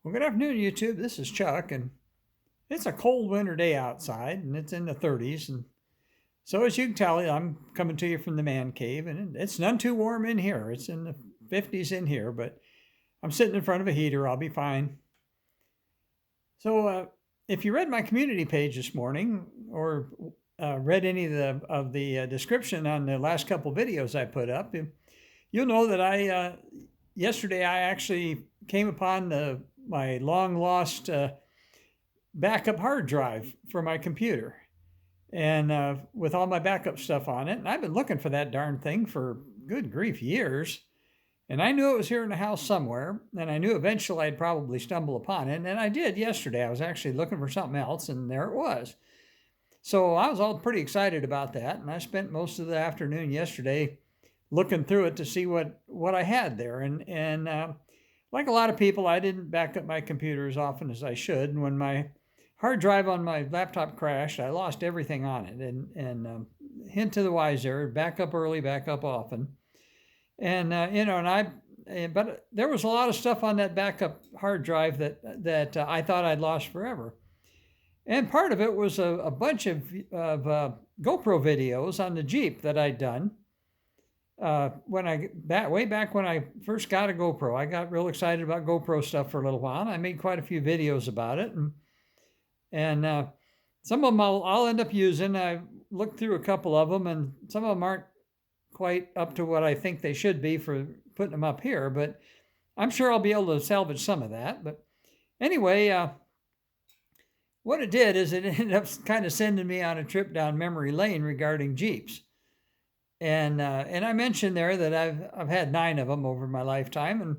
Well, good afternoon, YouTube. This is Chuck, and it's a cold winter day outside, and it's in the 30s. And so, as you can tell, I'm coming to you from the man cave, and it's none too warm in here. It's in the 50s in here, but I'm sitting in front of a heater. I'll be fine. So, if you read my community page this morning, or read any of the description on the last couple videos I put up, you'll know that yesterday I actually came upon my long lost backup hard drive for my computer, and with all my backup stuff on it. And I've been looking for that darn thing for, good grief, years. And I knew it was here in the house somewhere, and I knew eventually I'd probably stumble upon it. And I did yesterday. I was actually looking for something else, and there it was. So I was all pretty excited about that, and I spent most of the afternoon yesterday looking through it to see what I had there. And like a lot of people, I didn't back up my computer as often as I should. And when my hard drive on my laptop crashed, I lost everything on it. And hint to the wise there: back up early, back up often. And but there was a lot of stuff on that backup hard drive that I thought I'd lost forever. And part of it was a bunch of GoPro videos on the Jeep that I'd done. Way back when I first got a GoPro. I got real excited about GoPro stuff for a little while, and I made quite a few videos about it. And some of them I'll end up using. I looked through a couple of them, and some of them aren't quite up to what I think they should be for putting them up here, but I'm sure I'll be able to salvage some of that. But anyway, what it did is it ended up kind of sending me on a trip down memory lane regarding Jeeps. And I mentioned there that I've had 9 of them over my lifetime,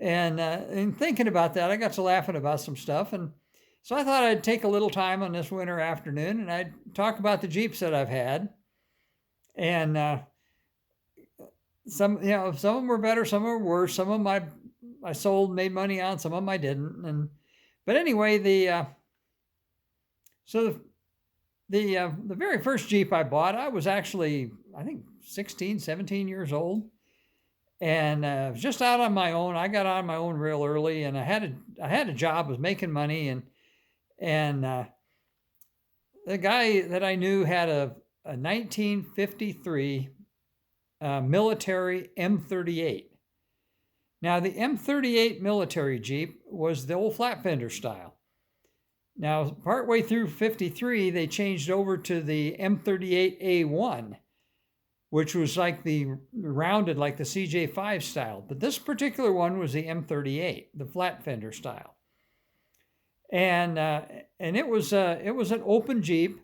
and in thinking about that, I got to laughing about some stuff, and so I thought I'd take a little time on this winter afternoon, and I'd talk about the Jeeps that I've had, and some of them were better, some were worse, some of them I sold, made money on, some of them I didn't, but anyway, the very first Jeep I bought, I was actually, I think, 16, 17 years old, and just out on my own. I got on my own real early, and I had a job, was making money, and the guy that I knew had a 1953 military M38. Now, the M38 military Jeep was the old flat fender style. Now, partway through 53, they changed over to the M38A1, which was like the rounded, like the CJ5 style. But this particular one was the M38, the flat fender style. And it was an open Jeep,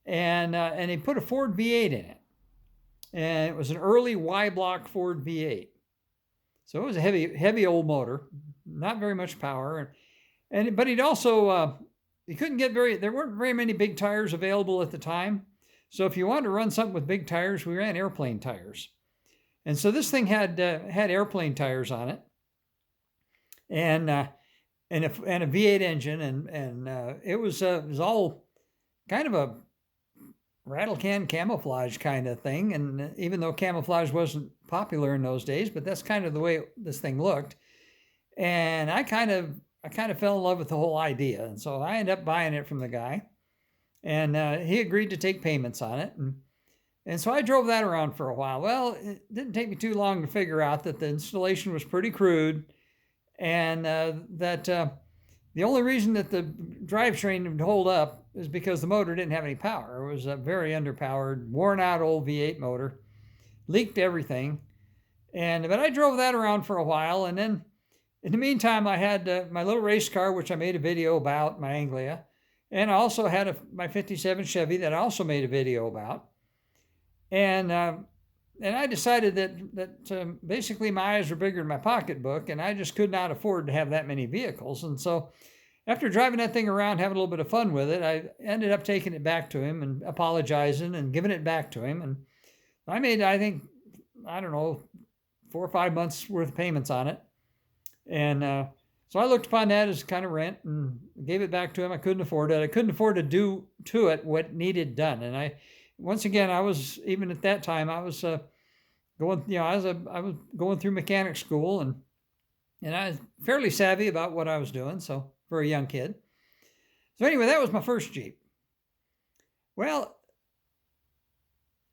and they put a Ford V8 in it. And it was an early Y-block Ford V8. So it was a heavy old motor, not very much power. But he'd also, there weren't very many big tires available at the time. So if you wanted to run something with big tires, we ran airplane tires. And so this thing had airplane tires on it, and a V8 engine, and it was all kind of a rattle can camouflage kind of thing. And even though camouflage wasn't popular in those days, but that's kind of the way this thing looked. And I kind of fell in love with the whole idea. And so I ended up buying it from the guy, and he agreed to take payments on it. And so I drove that around for a while. Well, it didn't take me too long to figure out that the installation was pretty crude, and that the only reason that the drivetrain would hold up is because the motor didn't have any power. It was a very underpowered, worn out old V8 motor, leaked everything. But I drove that around for a while, and then in the meantime, I had my little race car, which I made a video about, my Anglia, and I also had my 57 Chevy that I also made a video about. And I decided that basically my eyes were bigger than my pocketbook, and I just could not afford to have that many vehicles. And so after driving that thing around, having a little bit of fun with it, I ended up taking it back to him and apologizing and giving it back to him. And I made, I think, I don't know, 4 or 5 months worth of payments on it. And so I looked upon that as kind of rent and gave it back to him. I couldn't afford it. I couldn't afford to do to it what needed done. And once again, I was, even at that time, I was going through mechanic school, And I was fairly savvy about what I was doing, so for a young kid. So anyway, that was my first Jeep. Well,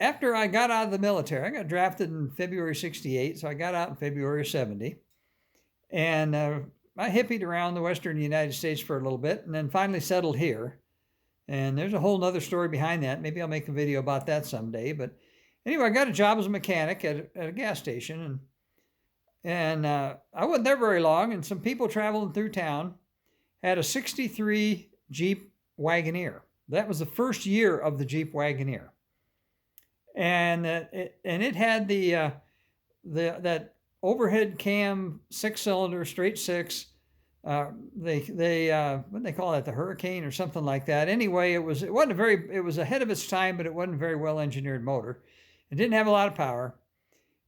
after I got out of the military, I got drafted in February 68, so I got out in February 70. And I hippied around the western United States for a little bit and then finally settled here. And there's a whole nother story behind that. Maybe I'll make a video about that someday. But anyway, I got a job as a mechanic at a gas station. And I wasn't there very long, and some people traveling through town had a 63 Jeep Wagoneer. That was the first year of the Jeep Wagoneer. And it had that overhead cam 6-cylinder straight six. What do they call that? The Hurricane or something like that. Anyway, it was ahead of its time, but it wasn't a very well engineered motor. It didn't have a lot of power,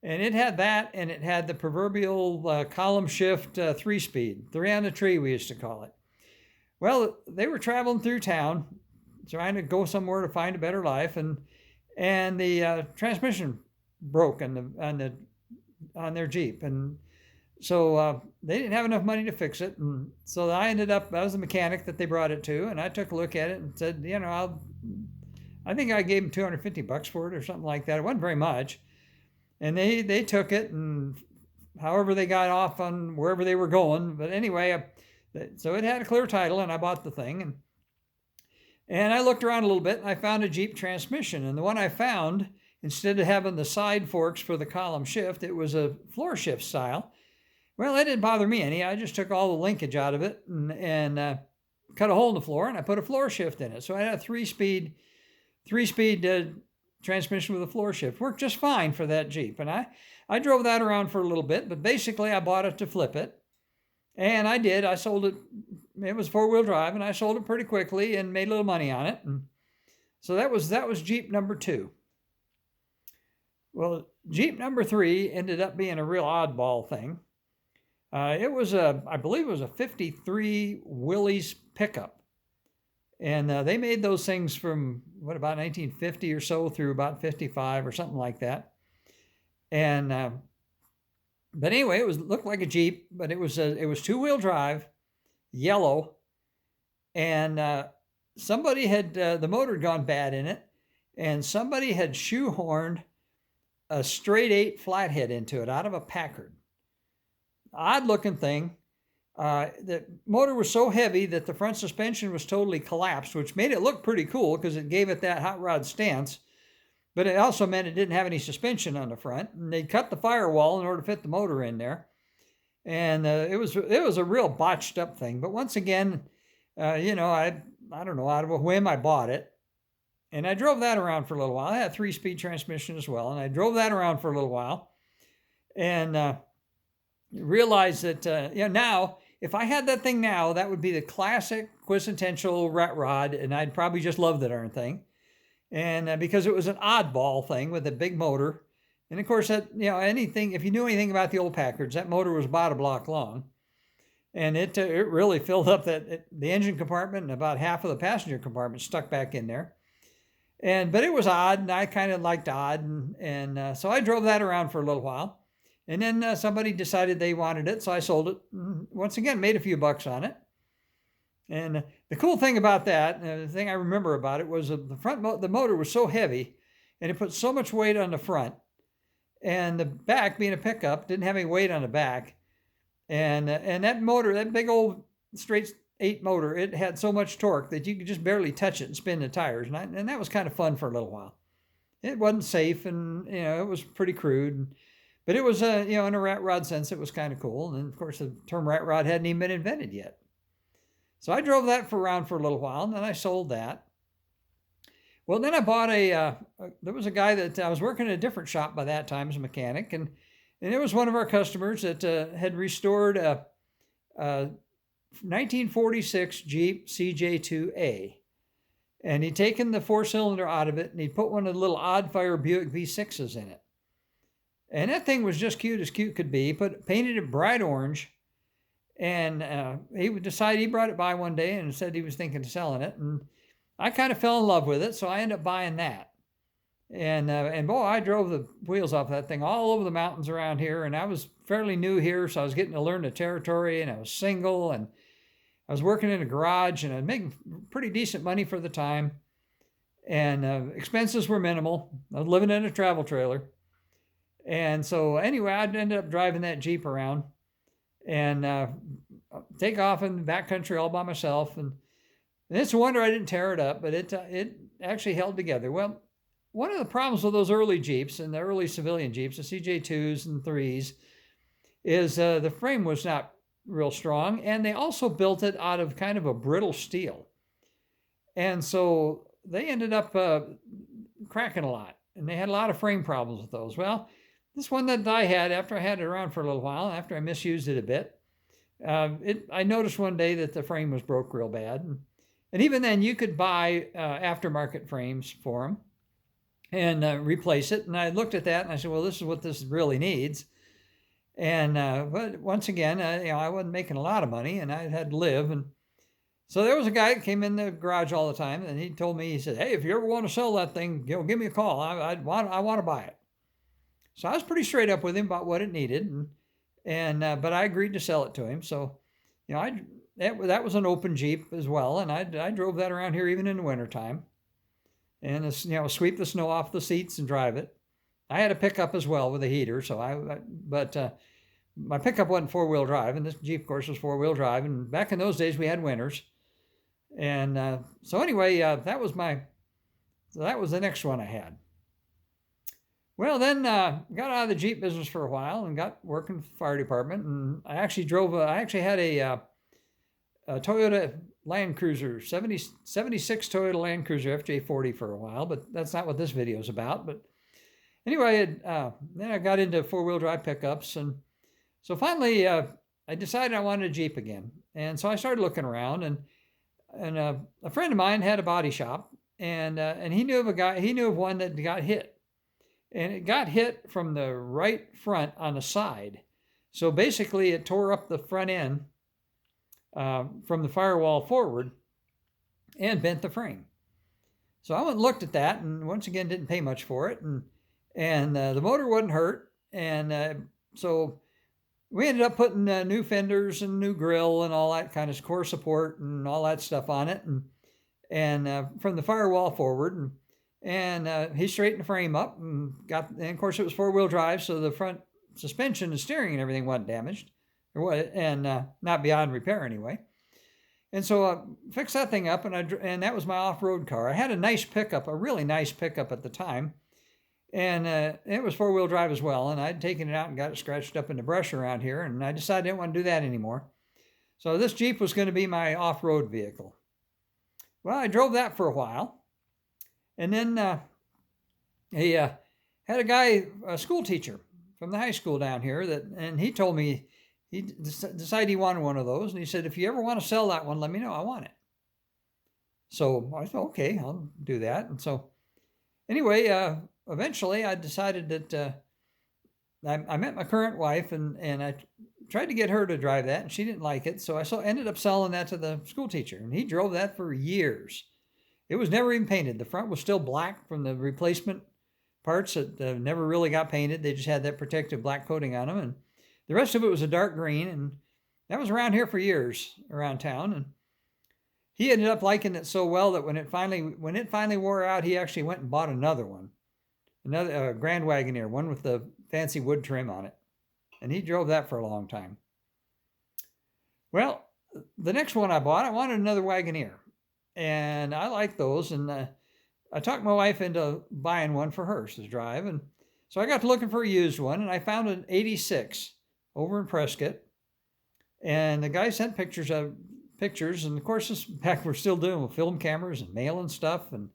and it had that, and it had the proverbial column shift 3-speed, 3 on the tree we used to call it. Well, they were traveling through town, trying to go somewhere to find a better life, and the transmission broke on their Jeep, and so they didn't have enough money to fix it, and so I was the mechanic that they brought it to, and I took a look at it and said, I think I gave them $250 for it or something like that. It wasn't very much, and they took it, and however they got off on wherever they were going, but anyway, so it had a clear title, and I bought the thing, and I looked around a little bit, and I found a Jeep transmission, and the one I found, instead of having the side forks for the column shift, it was a floor shift style. Well, that didn't bother me any. I just took all the linkage out of it and cut a hole in the floor, and I put a floor shift in it. So I had a three-speed transmission with a floor shift. Worked just fine for that Jeep. And I drove that around for a little bit, but basically I bought it to flip it. And I did. I sold it. It was 4-wheel drive, and I sold it pretty quickly and made a little money on it. And so that was Jeep number 2. Well, Jeep number 3 ended up being a real oddball thing. I believe it was a 53 Willys pickup. And they made those things from, about 1950 or so through about 55 or something like that. And, but anyway, looked like a Jeep, but it was 2-wheel drive, yellow. And somebody had, the motor had gone bad in it, and somebody had shoehorned a straight 8 flathead into it out of a Packard. Odd looking thing. The motor was so heavy that the front suspension was totally collapsed, which made it look pretty cool because it gave it that hot rod stance. But it also meant it didn't have any suspension on the front. And they cut the firewall in order to fit the motor in there. And it was a real botched up thing. But once again, I don't know, out of a whim, I bought it. And I drove that around for a little while. I had a 3-speed transmission as well. And I drove that around for a little while. And realized that, now, if I had that thing now, that would be the classic quintessential rat rod, and I'd probably just love the darn thing. And because it was an oddball thing with a big motor. And of course, that, if you knew anything about the old Packards, that motor was about a block long. And it really filled up the engine compartment, and about half of the passenger compartment stuck back in there. But it was odd, and I kind of liked odd. And so I drove that around for a little while. And then somebody decided they wanted it, so I sold it. Once again, made a few bucks on it. And the cool thing about that, the thing I remember about it, was the motor was so heavy, and it put so much weight on the front. And the back, being a pickup, didn't have any weight on the back. And that motor, that big old straight 8 motor, it had so much torque that you could just barely touch it and spin the tires. And that was kind of fun for a little while. It wasn't safe, and it was pretty crude. But it was, in a rat rod sense, it was kind of cool. And of course, the term rat rod hadn't even been invented yet. So I drove that around for a little while, and then I sold that. Well, then I bought there was a guy that I was working in a different shop by that time as a mechanic, and it was one of our customers that had restored a 1946 Jeep CJ2A. And he'd taken the 4-cylinder out of it, and he'd put one of the little odd-fire Buick V6s in it. And that thing was just cute as cute could be, painted it bright orange. And he brought it by one day and said he was thinking of selling it. And I kind of fell in love with it, so I ended up buying that. And boy, I drove the wheels off that thing all over the mountains around here. And I was fairly new here, so I was getting to learn the territory, and I was single, and I was working in a garage, and I was making pretty decent money for the time. And expenses were minimal. I was living in a travel trailer. And so anyway, I ended up driving that Jeep around and take off in the backcountry all by myself. And it's a wonder I didn't tear it up, but it actually held together. Well, one of the problems with those early Jeeps and the early civilian Jeeps, the CJ2s and 3s, is the frame was not real strong, and they also built it out of kind of a brittle steel. And so they ended up cracking a lot, and they had a lot of frame problems with those. Well, this one that I had, after I had it around for a little while, after I misused it a bit, I noticed one day that the frame was broke real bad. And even then, you could buy aftermarket frames for them and replace it. And I looked at that and I said, well, this is what this really needs. And but once again, I wasn't making a lot of money, and I had to live. And so there was a guy that came in the garage all the time, and he told me, he said, hey, if you ever want to sell that thing, give me a call. I want to buy it. So I was pretty straight up with him about what it needed, but I agreed to sell it to him. So, that was an open Jeep as well, and I drove that around here even in the wintertime, and sweep the snow off the seats and drive it. I had a pickup as well with a heater, but my pickup wasn't four-wheel drive, and this Jeep, of course, was four-wheel drive. And back in those days, we had winters, and so anyway, that was the next one I had. Well, then got out of the Jeep business for a while and got working for the fire department. And I actually had a Toyota Land Cruiser, 76 Toyota Land Cruiser FJ40 for a while, but that's not what this video is about. But anyway, then I got into four-wheel drive pickups. And so finally, I decided I wanted a Jeep again. And so I started looking around, and a friend of mine had a body shop, and he knew of one that got hit. And it got hit from the right front on the side. So basically, it tore up the front end from the firewall forward and bent the frame. So I went and looked at that, and once again, didn't pay much for it. And the motor wasn't hurt. And so we ended up putting new fenders and new grill and all that kind of core support and all that stuff on it. And from the firewall forward. And he straightened the frame up and of course it was four-wheel drive, so the front suspension and steering and everything wasn't damaged, not beyond repair anyway. And so fixed that thing up, and that was my off-road car. I had a nice pickup, a really nice pickup at the time, and it was four-wheel drive as well. And I'd taken it out and got it scratched up in the brush around here, and I decided I didn't want to do that anymore. So this Jeep was going to be my off-road vehicle. Well, I drove that for a while. And then he had a guy, a school teacher from the high school down here, and he told me he decided he wanted one of those. And he said, if you ever want to sell that one, let me know. I want it. So I thought, okay, I'll do that. And so anyway, eventually I decided that I met my current wife, and I tried to get her to drive that, and she didn't like it. So I ended up selling that to the school teacher, and he drove that for years. It was never even painted. The front was still black from the replacement parts that never really got painted. They just had that protective black coating on them. And the rest of it was a dark green. And that was around here for years, around town. And he ended up liking it so well that when it finally wore out, he actually went and bought another one. Another Grand Wagoneer, one with the fancy wood trim on it. And he drove that for a long time. Well, the next one I wanted another Wagoneer. And I like those, and I talked my wife into buying one for her to drive. And so I got to looking for a used one, and I found an 86 over in Prescott. And the guy sent pictures, and of course, this back we're still doing with film cameras and mail and stuff. And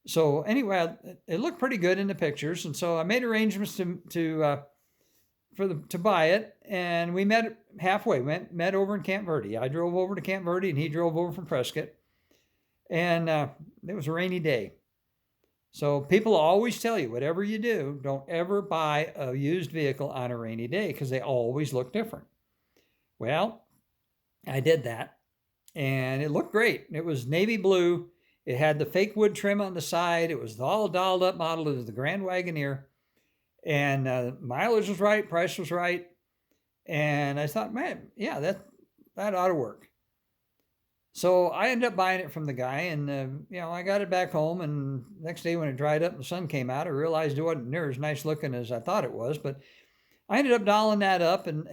so anyway, it looked pretty good in the pictures, and so I made arrangements to buy it, and we met halfway. Met over in Camp Verde. I drove over to Camp Verde, and he drove over from Prescott. And it was a rainy day. So people always tell you, whatever you do, don't ever buy a used vehicle on a rainy day because they always look different. Well, I did that, and it looked great. It was navy blue It had the fake wood trim on the side. It was the all dolled up model. It was the Grand Wagoneer. And mileage was right, price was right. And I thought, man, yeah, that ought to work. So I ended up buying it from the guy, and I got it back home. And next day when it dried up and the sun came out, I realized it wasn't near as nice looking as I thought it was. But I ended up dolling that up, and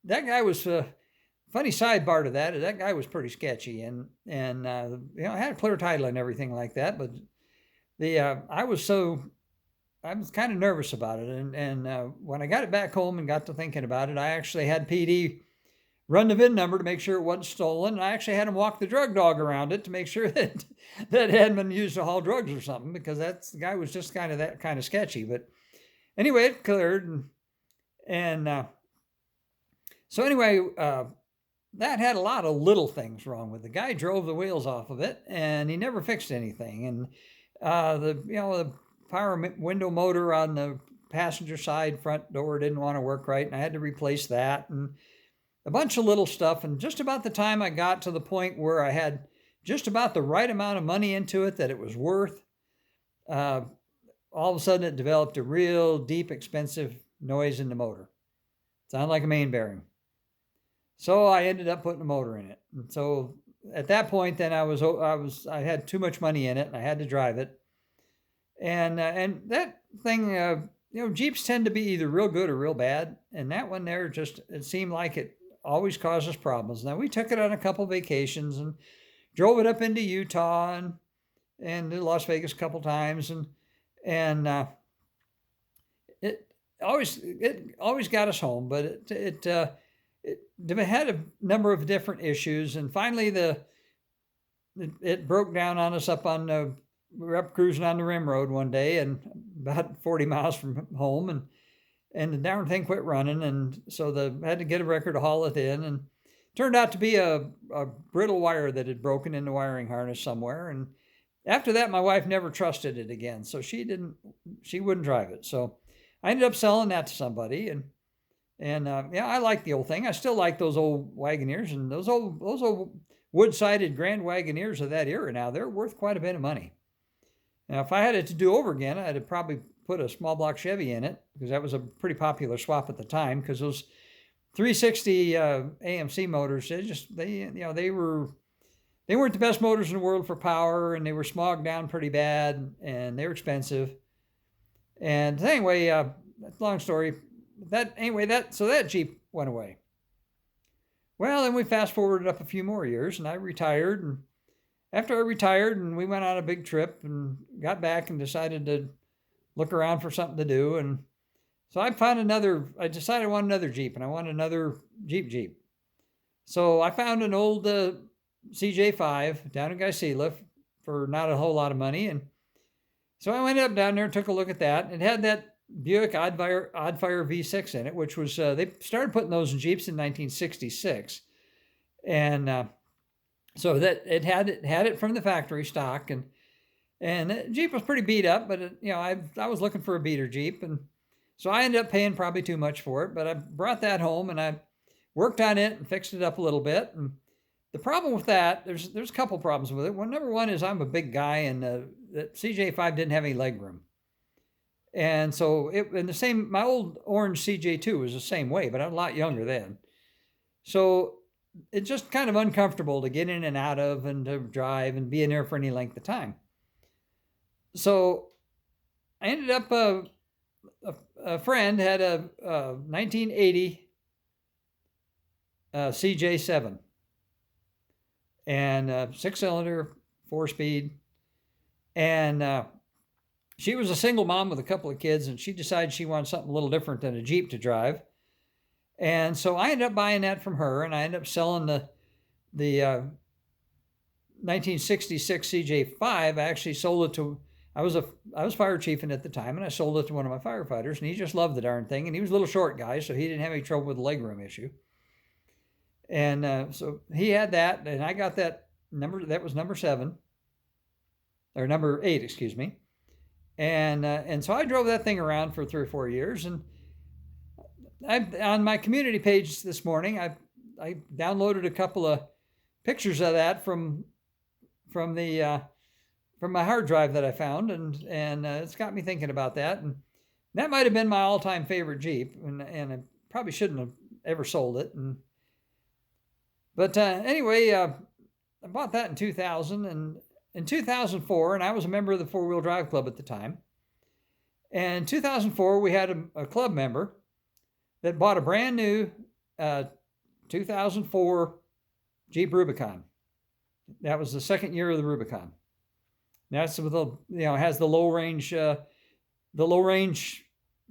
that guy was funny sidebar to that. That guy was pretty sketchy, and I had a clear title and everything like that. But I was kind of nervous about it, and when I got it back home and got to thinking about it, I actually had PD run the VIN number to make sure it wasn't stolen. And I actually had him walk the drug dog around it to make sure that it hadn't been used to haul drugs or something, because the guy was just kind of sketchy. But anyway, it cleared, and so anyway, that had a lot of little things wrong with it. The guy drove the wheels off of it, and he never fixed anything. And the power window motor on the passenger side front door didn't want to work right, and I had to replace that, and a bunch of little stuff. And just about the time I got to the point where I had just about the right amount of money into it that it was worth, all of a sudden it developed a real deep, expensive noise in the motor. Sounded like a main bearing. So I ended up putting a motor in it. And so at that point, then I had too much money in it, and I had to drive it. And that thing, Jeeps tend to be either real good or real bad. And that one there, it seemed like it always causes problems. Now, we took it on a couple vacations and drove it up into Utah and to Las Vegas a couple times, and it always got us home. But it had a number of different issues, and finally it broke down on us we were up cruising on the rim road one day, and about 40 miles from home, and the darn thing quit running, and so had to get a wrecker to haul it in, and turned out to be a brittle wire that had broken in the wiring harness somewhere. And after that, my wife never trusted it again, so she wouldn't drive it. So I ended up selling that to somebody, and I like the old thing. I still like those old Wagoneers, and those old wood-sided Grand Wagoneers of that era. Now they're worth quite a bit of money. Now, if I had it to do over again, I'd have probably put a small block Chevy in it, because that was a pretty popular swap at the time. Because those 360 AMC motors, they weren't the best motors in the world for power, and they were smogged down pretty bad, and they were expensive. And anyway, long story. So that Jeep went away. Well, then we fast forwarded up a few more years, and I retired. And after I retired, and we went on a big trip and got back and decided to look around for something to do. And so I decided I wanted another Jeep, and I wanted another Jeep. So I found an old CJ5 down in Geisela for not a whole lot of money. And so I went up down there and took a look at that. It had that Buick Oddfire V6 in it, which was, they started putting those in Jeeps in 1966. And so that it had it from the factory stock, and the Jeep was pretty beat up, but I was looking for a beater Jeep, and so I ended up paying probably too much for it. But I brought that home, and I worked on it and fixed it up a little bit. And the problem with that, there's a couple problems with it. Well, number one is I'm a big guy, and the CJ5 didn't have any leg room, and so my old orange CJ2 was the same way, but I'm a lot younger then, so it's just kind of uncomfortable to get in and out of, and to drive and be in there for any length of time. So I ended up, a friend had a 1980 CJ7, and 6-cylinder, 4-speed. And she was a single mom with a couple of kids, and she decided she wanted something a little different than a Jeep to drive. And so I ended up buying that from her, and I ended up selling the 1966 CJ5. I actually sold it to, I was fire chiefing at the time, and I sold it to one of my firefighters, and he just loved the darn thing. And he was a little short guy, so he didn't have any trouble with the legroom issue. And so he had that, and I got that number. That was number 7, or number 8, excuse me. And so I drove that thing around for 3 or 4 years, and on my community page this morning, I downloaded a couple of pictures of that from from my hard drive that I found, and it's got me thinking about that. And that might have been my all-time favorite Jeep, and I probably shouldn't have ever sold it. But anyway, I bought that in 2000, and in 2004, and I was a member of the four-wheel drive club at the time. And in 2004, we had a club member that bought a brand new 2004 Jeep Rubicon. That was the second year of the Rubicon. That's with has the low range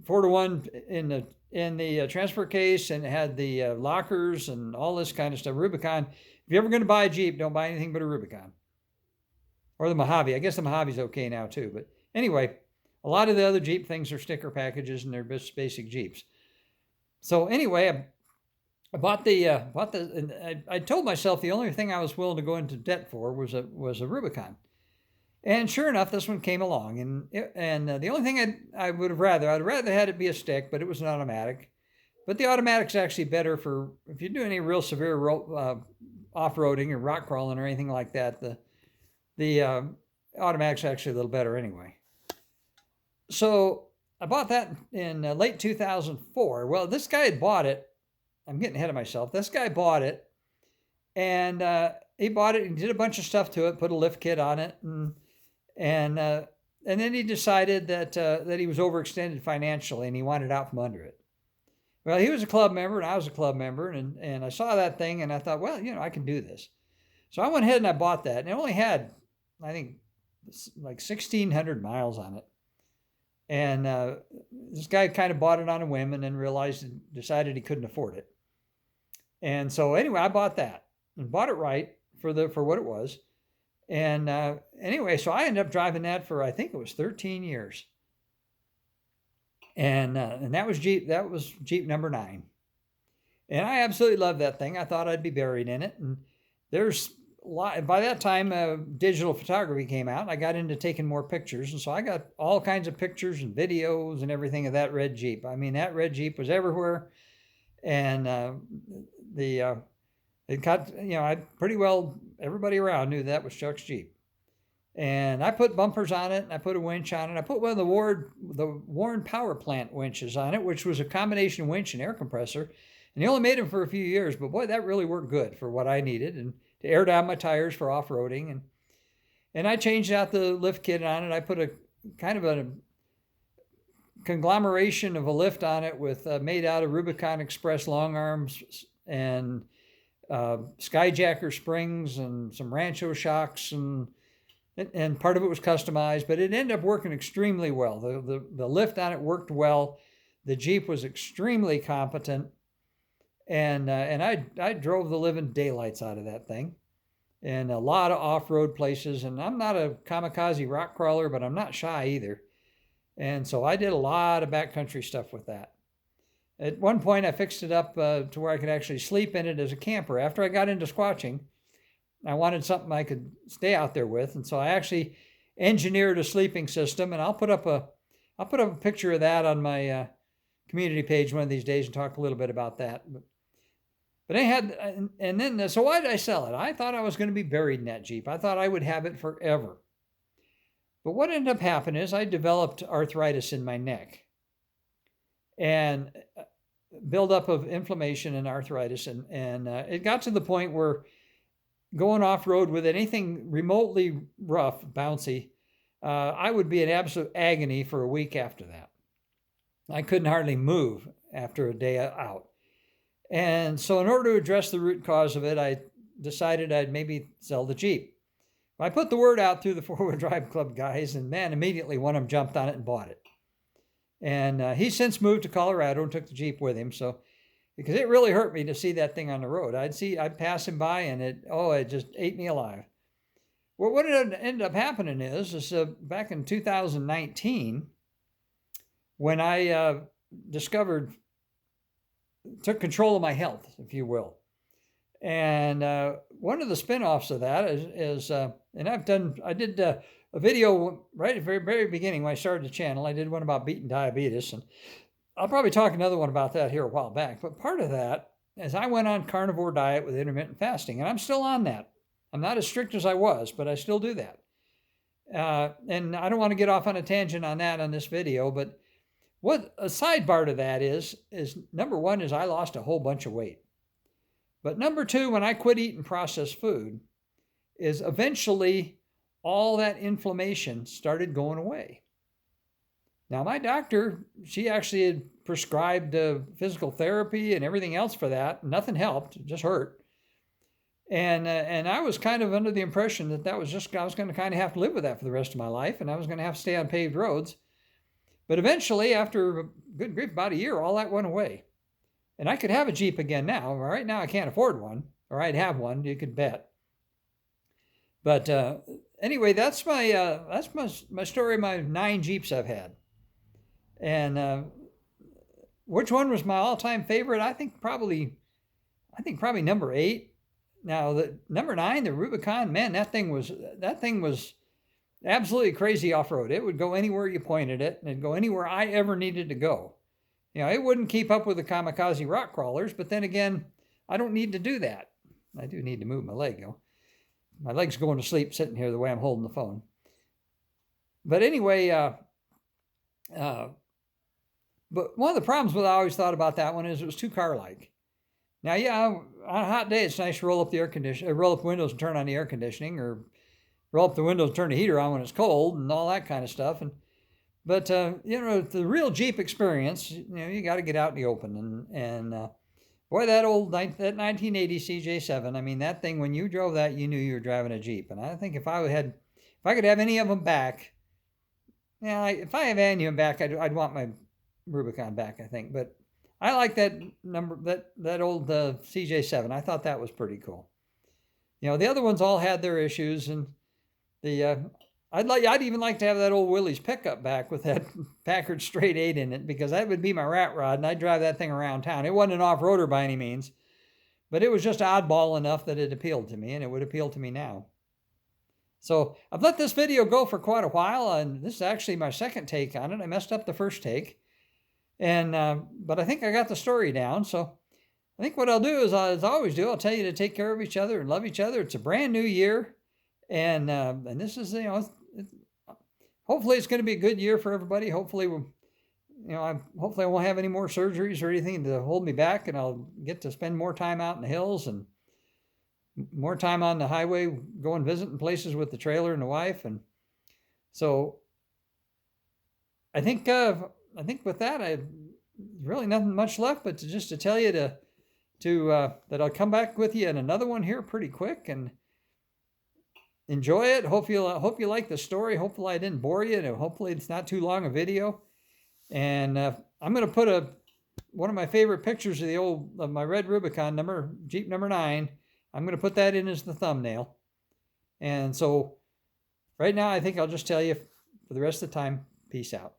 4-to-1 in the transfer case, and it had the lockers and all this kind of stuff. Rubicon. If you're ever going to buy a Jeep, don't buy anything but a Rubicon or the Mojave. I guess the Mojave's okay now too. But anyway, a lot of the other Jeep things are sticker packages, and they're just basic Jeeps. So anyway, I bought and I told myself the only thing I was willing to go into debt for was a Rubicon. And sure enough, this one came along, and the only thing I'd rather had it be a stick, but it was an automatic. But the automatic's actually better for if you're doing any real severe off-roading or rock crawling or anything like that. The automatic's actually a little better anyway. So I bought that in late 2004. Well, this guy had bought it. I'm getting ahead of myself. This guy bought it, and he bought it and did a bunch of stuff to it, put a lift kit on it, and then he decided that he was overextended financially and he wanted out from under it. Well, he was a club member and I was a club member, and I saw that thing and I thought, well, I can do this. So I went ahead and I bought that, and it only had, I think, like 1,600 miles on it. And this guy kind of bought it on a whim and then decided he couldn't afford it. And so anyway, I bought that and bought it right for what it was. And anyway, so I ended up driving that for, I think it was 13 years. And that was Jeep number 9. And I absolutely loved that thing. I thought I'd be buried in it. And there's a lot, by that time, digital photography came out. I got into taking more pictures. And so I got all kinds of pictures and videos and everything of that red Jeep. I mean, that red Jeep was everywhere. And it got, I pretty well, everybody around knew that was Chuck's Jeep. And I put bumpers on it, and I put a winch on it. I put one of the Warren power plant winches on it, which was a combination winch and air compressor. And he only made them for a few years, but boy, that really worked good for what I needed and to air down my tires for off-roading. And I changed out the lift kit on it. I put a kind of a conglomeration of a lift on it with made out of Rubicon Express long arms and Skyjacker springs and some Rancho shocks, and part of it was customized, but it ended up working extremely well. The lift on it worked well. The Jeep was extremely competent, and I drove the living daylights out of that thing, and a lot of off-road places. And I'm not a kamikaze rock crawler, but I'm not shy either. And so I did a lot of backcountry stuff with that. At one point, I fixed it up to where I could actually sleep in it as a camper. After I got into squatching, I wanted something I could stay out there with, and so I actually engineered a sleeping system. And I'll put up a picture of that on my community page one of these days and talk a little bit about that. But I had, and then so why did I sell it? I thought I was going to be buried in that Jeep. I thought I would have it forever. But what ended up happening is I developed arthritis in my neck, and buildup of inflammation and arthritis, and it got to the point where going off-road with anything remotely rough, bouncy, I would be in absolute agony for a week after that. I couldn't hardly move after a day out. And so in order to address the root cause of it, I decided I'd maybe sell the Jeep. I put the word out through the four-wheel drive club guys, and man, immediately one of them jumped on it and bought it. And he's since moved to Colorado and took the Jeep with him. So, because it really hurt me to see that thing on the road. I'd pass him by, and it just ate me alive. Well, what ended up happening is back in 2019, when I took control of my health, if you will. And one of the spinoffs of that is and I did a video right at the very, very beginning when I started the channel. I did one about beating diabetes, and I'll probably talk another one about that here a while back. But part of that is I went on carnivore diet with intermittent fasting, and I'm still on that. I'm not as strict as I was, but I still do that. And I don't want to get off on a tangent on that on this video, but what a sidebar to that is number one is I lost a whole bunch of weight. But number two, when I quit eating processed food, is eventually all that inflammation started going away. Now, my doctor, she actually had prescribed physical therapy and everything else for that. Nothing helped, it just hurt. And I was kind of under the impression that I was going to kind of have to live with that for the rest of my life, and I was going to have to stay on paved roads. But eventually, after good grief, about a year, all that went away. And I could have a Jeep again now. Right now, I can't afford one, or I'd have one, you could bet. But anyway, that's my story of my 9 Jeeps I've had. And which one was my all-time favorite? I think probably number 8. Now, the number 9, the Rubicon, man, that thing was absolutely crazy off-road. It would go anywhere you pointed it, and it'd go anywhere I ever needed to go. You know, it wouldn't keep up with the kamikaze rock crawlers, but then again, I don't need to do that. I do need to move my leg, though. My leg's going to sleep sitting here the way I'm holding the phone. But anyway, but one of the problems with I always thought about that one is it was too car-like. Now, yeah, on a hot day, it's nice to roll up the roll up the windows and turn on the air conditioning, or roll up the windows and turn the heater on when it's cold, and all that kind of stuff. But you know, the real Jeep experience, you know, you got to get out in the open. And boy, that 1980 CJ7, I mean, that thing, when you drove that, you knew you were driving a Jeep. And I think if I could have any of them back, yeah, if I have any of them back, I'd want my Rubicon back, I think. But I like that old CJ7. I thought that was pretty cool. You know, the other ones all had their issues, and I'd even like to have that old Willys pickup back with that Packard straight 8 in it, because that would be my rat rod, and I'd drive that thing around town. It wasn't an off-roader by any means, but it was just oddball enough that it appealed to me, and it would appeal to me now. So I've let this video go for quite a while, and this is actually my second take on it. I messed up the first take. But I think I got the story down. So I think what I'll do is, as I always do, I'll tell you to take care of each other and love each other. It's a brand new year. And this is, you know, hopefully it's going to be a good year for everybody. Hopefully, hopefully I won't have any more surgeries or anything to hold me back, and I'll get to spend more time out in the hills and more time on the highway, going visiting places with the trailer and the wife. And so I think with that, I really nothing much left, but to tell you that I'll come back with you in another one here pretty quick, and enjoy it. Hope you like the story. Hopefully I didn't bore you, and hopefully it's not too long a video. And I'm going to put one of my favorite pictures of my red Rubicon Jeep number 9. I'm going to put that in as the thumbnail. And so right now, I think I'll just tell you for the rest of the time, peace out.